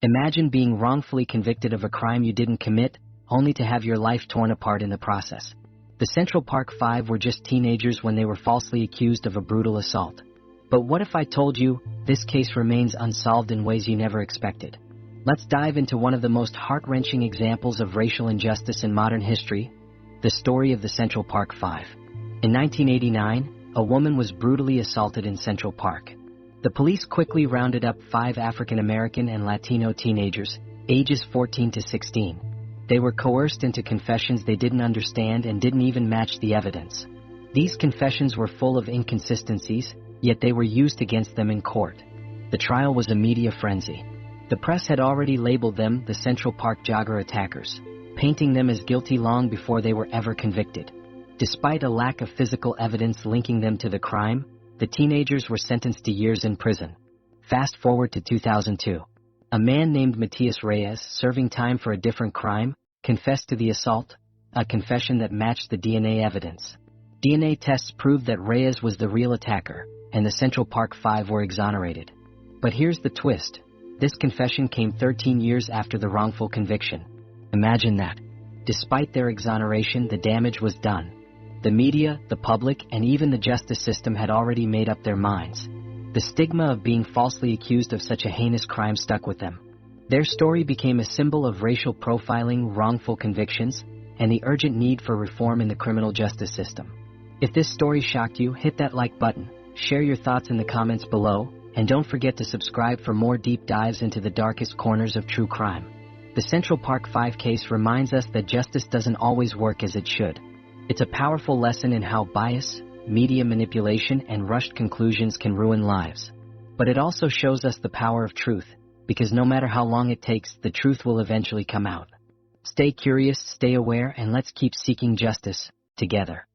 Imagine being wrongfully convicted of a crime you didn't commit, only to have your life torn apart in the process. The Central Park Five were just teenagers when they were falsely accused of a brutal assault. But what if I told you this case remains unsolved in ways you never expected? Let's dive into one of the most heart-wrenching examples of racial injustice in modern history, the story of the Central Park Five. In 1989, a woman was brutally assaulted in Central Park. The police quickly rounded up 5 African American and Latino teenagers, ages 14 to 16. They were coerced into confessions they didn't understand and didn't even match the evidence. These confessions were full of inconsistencies, yet they were used against them in court. The trial was a media frenzy. The press had already labeled them the Central Park jogger attackers, painting them as guilty long before they were ever convicted. Despite a lack of physical evidence linking them to the crime, the teenagers were sentenced to years in prison. Fast forward to 2002. A man named Matias Reyes, serving time for a different crime, confessed to the assault, a confession that matched the DNA evidence. DNA tests proved that Reyes was the real attacker, and the Central Park Five were exonerated. But here's the twist. This confession came 13 years after the wrongful conviction. Imagine that. Despite their exoneration, the damage was done. The media, the public, and even the justice system had already made up their minds. The stigma of being falsely accused of such a heinous crime stuck with them. Their story became a symbol of racial profiling, wrongful convictions, and the urgent need for reform in the criminal justice system. If this story shocked you, hit that like button, share your thoughts in the comments below, and don't forget to subscribe for more deep dives into the darkest corners of true crime. The Central Park Five case reminds us that justice doesn't always work as it should. It's a powerful lesson in how bias, media manipulation, and rushed conclusions can ruin lives. But it also shows us the power of truth, because no matter how long it takes, the truth will eventually come out. Stay curious, stay aware, and let's keep seeking justice together.